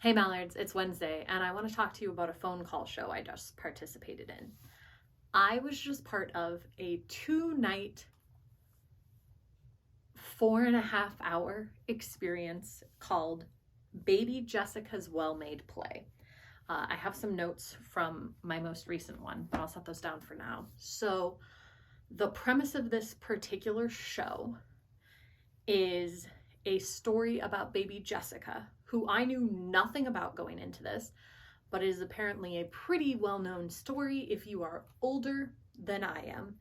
Hey Mallards, it's Wednesday, and I want to talk to you about a phone call show I just participated in. I was just part of a 2-night, 4.5-hour experience called Baby Jessica's Well-Made Play. I have some notes from my most recent one, but I'll set those down for now. So, the premise of this particular show is a story about baby Jessica, who I knew nothing about going into this, but it is apparently a pretty well-known story if you are older than I am.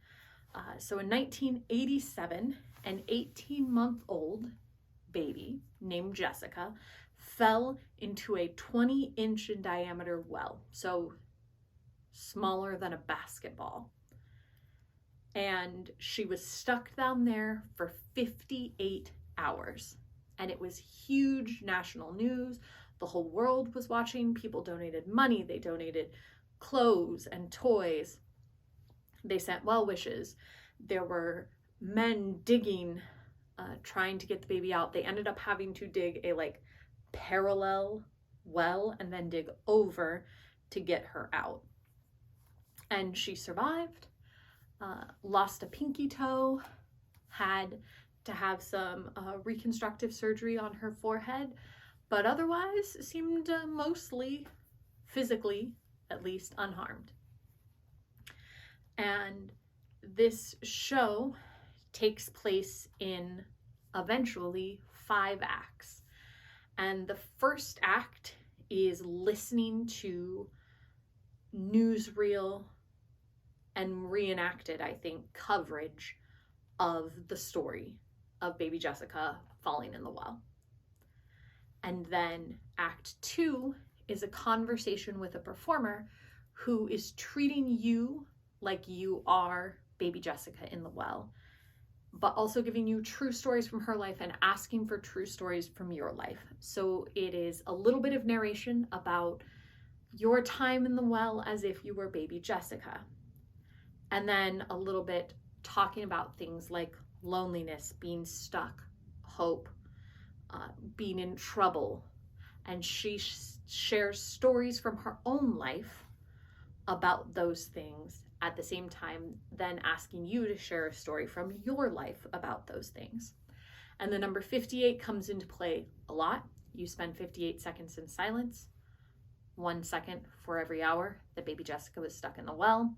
So in 1987, an 18-month-old baby named Jessica fell into a 20-inch in diameter well, so smaller than a basketball. And she was stuck down there for 58 hours. And it was huge national news. The whole world was watching. People donated money. They donated clothes and toys. They sent well wishes. There were men digging, trying to get the baby out. They ended up having to dig a parallel well and then dig over to get her out. And she survived. Lost a pinky toe, had to have some reconstructive surgery on her forehead, but otherwise seemed mostly, physically at least, unharmed. And this show takes place in eventually 5 acts. And the first act is listening to newsreel and reenacted, I think, coverage of the story of baby Jessica falling in the well. And then Act 2 is a conversation with a performer who is treating you like you are baby Jessica in the well, but also giving you true stories from her life and asking for true stories from your life. So it is a little bit of narration about your time in the well as if you were baby Jessica. And then a little bit talking about things like loneliness, being stuck, hope, being in trouble. And she shares stories from her own life about those things, at the same time then asking you to share a story from your life about those things. And the number 58 comes into play a lot. You spend 58 seconds in silence, 1 second for every hour that baby Jessica was stuck in the well.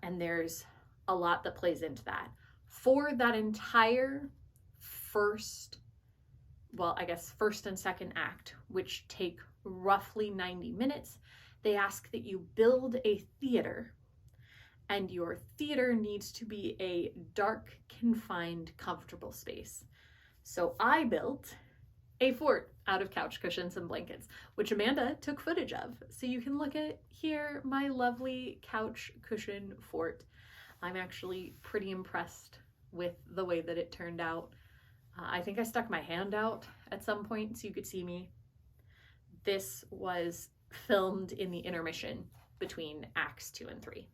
And there's a lot that plays into that. For that entire first and second act, which take roughly 90 minutes, they ask that you build a theater. And your theater needs to be a dark, confined, comfortable space. So I built a fort out of couch cushions and blankets, which Amanda took footage of. So you can look at here my lovely couch cushion fort. I'm actually pretty impressed with the way that it turned out. I think I stuck my hand out at some point so you could see me. This was filmed in the intermission between acts 2 and 3.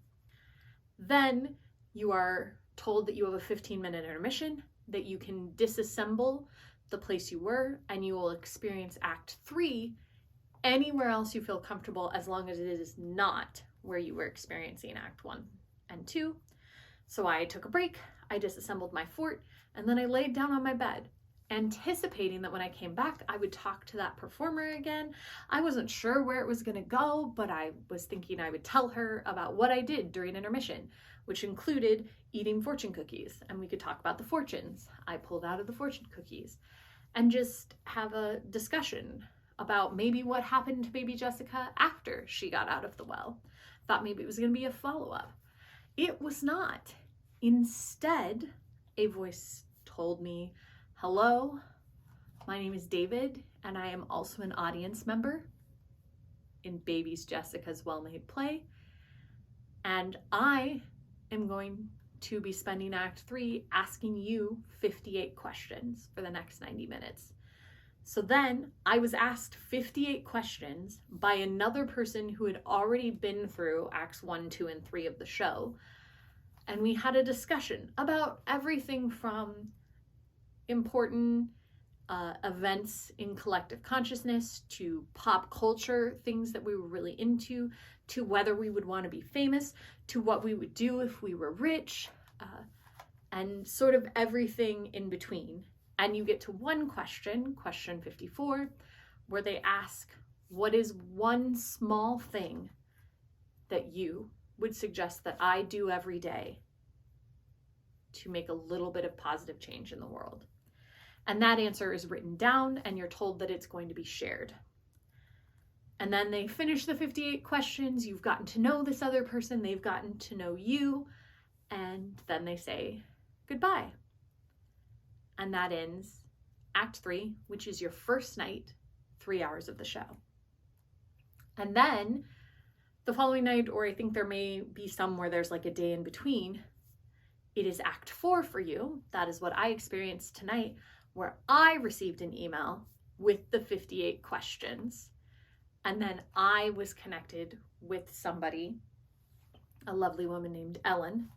Then you are told that you have a 15-minute intermission, that you can disassemble the place you were, and you will experience Act 3 anywhere else you feel comfortable, as long as it is not where you were experiencing Act 1 and 2. So I took a break, I disassembled my fort, and then I laid down on my bed, anticipating that when I came back, I would talk to that performer again. I wasn't sure where it was going to go, but I was thinking I would tell her about what I did during intermission, which included eating fortune cookies, and we could talk about the fortunes I pulled out of the fortune cookies, and just have a discussion about maybe what happened to baby Jessica after she got out of the well. Thought maybe it was going to be a follow-up. It was not. Instead, a voice told me, "Hello, my name is David, and I am also an audience member in Baby Jessica's Well-Made Play, and I am going to be spending Act 3 asking you 58 questions for the next 90 minutes. So then I was asked 58 questions by another person who had already been through Acts 1, 2, and 3 of the show. And we had a discussion about everything from important events in collective consciousness, to pop culture, things that we were really into, to whether we would want to be famous, to what we would do if we were rich, and sort of everything in between. And you get to one question, question 54, where they ask, what is one small thing that you would suggest that I do every day to make a little bit of positive change in the world? And that answer is written down, and you're told that it's going to be shared. And then they finish the 58 questions. You've gotten to know this other person. They've gotten to know you. And then they say goodbye. And that ends Act 3, which is your first night, 3 hours of the show. And then the following night, or I think there may be some where there's like a day in between, it is Act 4 for you. That is what I experienced tonight, where I received an email with the 58 questions. And then I was connected with somebody, a lovely woman named Ellen,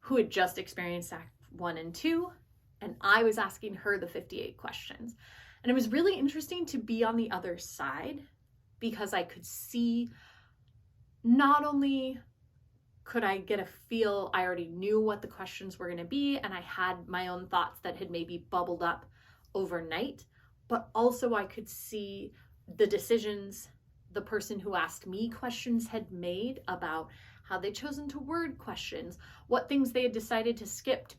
who had just experienced Act 1 and 2. And I was asking her the 58 questions. And it was really interesting to be on the other side, because I could see, not only could I get a feel, I already knew what the questions were going to be, and I had my own thoughts that had maybe bubbled up overnight, but also I could see the decisions the person who asked me questions had made about how they'd chosen to word questions, what things they had decided to skip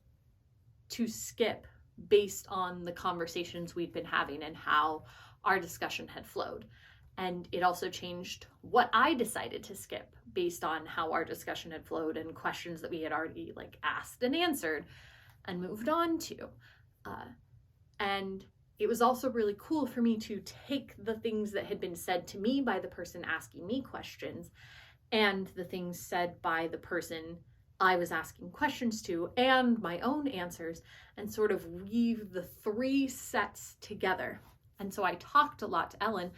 based on the conversations we'd been having and how our discussion had flowed. And it also changed what I decided to skip based on how our discussion had flowed and questions that we had already asked and answered and moved on to. And it was also really cool for me to take the things that had been said to me by the person asking me questions and the things said by the person I was asking questions to and my own answers and sort of weave the three sets together. And so I talked a lot to Ellen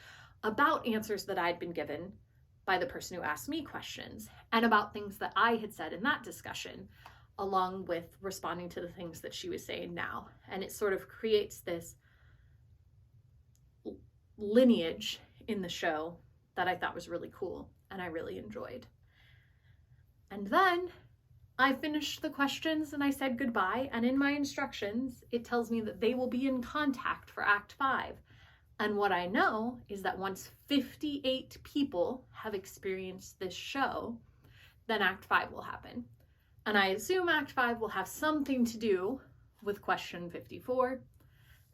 about answers that I'd been given by the person who asked me questions and about things that I had said in that discussion, along with responding to the things that she was saying now. And it sort of creates this lineage in the show that I thought was really cool and I really enjoyed. And then I finished the questions and I said goodbye, and in my instructions it tells me that they will be in contact for Act 5. And what I know is that once 58 people have experienced this show, then Act 5 will happen. And I assume Act 5 will have something to do with question 54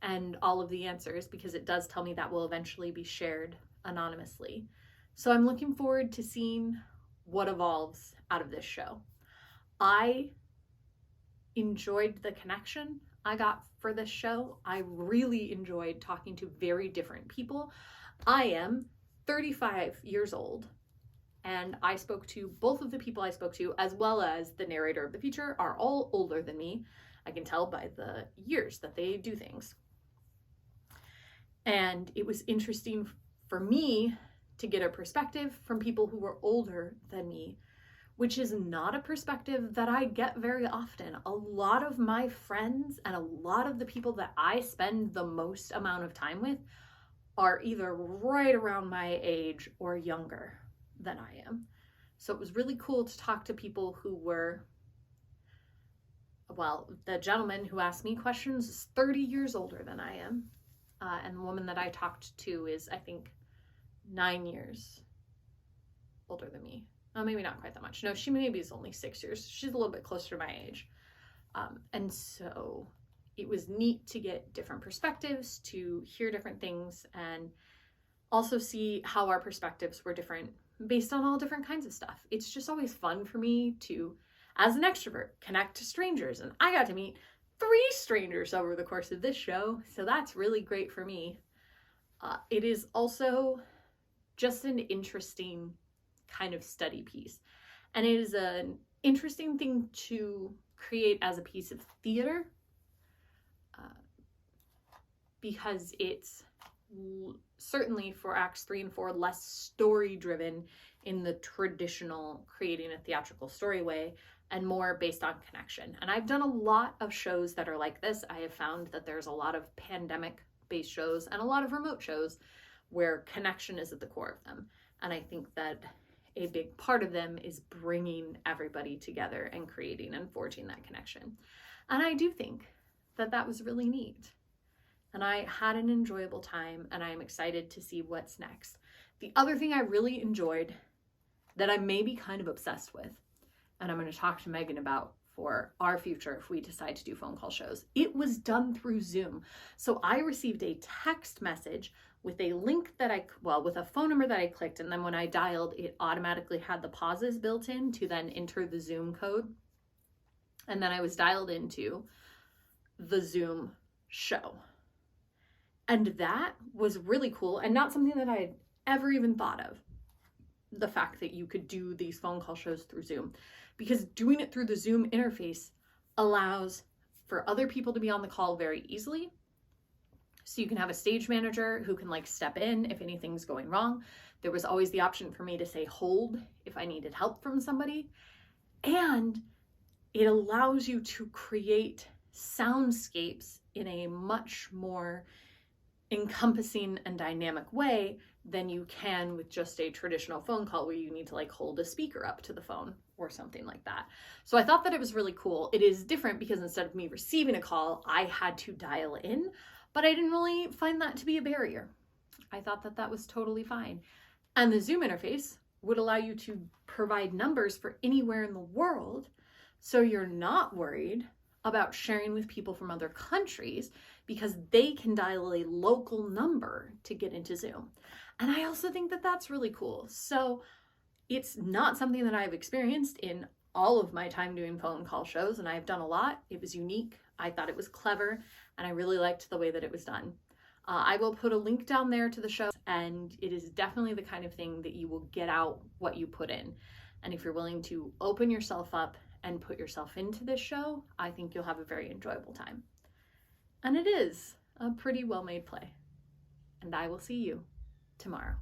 and all of the answers, because it does tell me that will eventually be shared anonymously. So I'm looking forward to seeing what evolves out of this show. I enjoyed the connection I got for this show. I really enjoyed talking to very different people. I am 35 years old, and I spoke to both of the people I spoke to, as well as the narrator of the feature, are all older than me. I can tell by the years that they do things. And it was interesting for me to get a perspective from people who were older than me, which is not a perspective that I get very often. A lot of my friends and a lot of the people that I spend the most amount of time with are either right around my age or younger than I am. So it was really cool to talk to people who were, well, the gentleman who asked me questions is 30 years older than I am. And the woman that I talked to is, I think, 9 years older than me. Oh, maybe not quite that much. No, she maybe is only 6 years. She's a little bit closer to my age. And so it was neat to get different perspectives, to hear different things, and also see how our perspectives were different based on all different kinds of stuff. It's just always fun for me to, as an extrovert, connect to strangers. And I got to meet 3 strangers over the course of this show, so that's really great for me. It is also just an interesting kind of study piece. And it is an interesting thing to create as a piece of theater because it's certainly for Acts 3 and 4 less story driven in the traditional creating a theatrical story way and more based on connection. And I've done a lot of shows that are like this. I have found that there's a lot of pandemic based shows and a lot of remote shows where connection is at the core of them. And I think that a big part of them is bringing everybody together and creating and forging that connection. And I do think that that was really neat. And I had an enjoyable time, and I'm excited to see what's next. The other thing I really enjoyed that I may be kind of obsessed with, and I'm going to talk to Megan about for our future if we decide to do phone call shows, it was done through Zoom. So I received a text message with a link that with a phone number that I clicked, and then when I dialed, it automatically had the pauses built in to then enter the Zoom code. And then I was dialed into the Zoom show. And that was really cool and not something that I had ever even thought of. The fact that you could do these phone call shows through Zoom, because doing it through the Zoom interface allows for other people to be on the call very easily. So you can have a stage manager who can like step in if anything's going wrong. There was always the option for me to say hold if I needed help from somebody. And it allows you to create soundscapes in a much more encompassing and dynamic way than you can with just a traditional phone call where you need to like hold a speaker up to the phone or something like that. So I thought that it was really cool. It is different because instead of me receiving a call, I had to dial in, but I didn't really find that to be a barrier. I thought that that was totally fine. And the Zoom interface would allow you to provide numbers for anywhere in the world, so you're not worried about sharing with people from other countries because they can dial a local number to get into Zoom. And I also think that that's really cool. So it's not something that I've experienced in all of my time doing phone call shows, and I've done a lot. It was unique. I thought it was clever, and I really liked the way that it was done. I will put a link down there to the show, and it is definitely the kind of thing that you will get out what you put in. And if you're willing to open yourself up and put yourself into this show, I think you'll have a very enjoyable time. And it is a pretty well-made play. And I will see you tomorrow.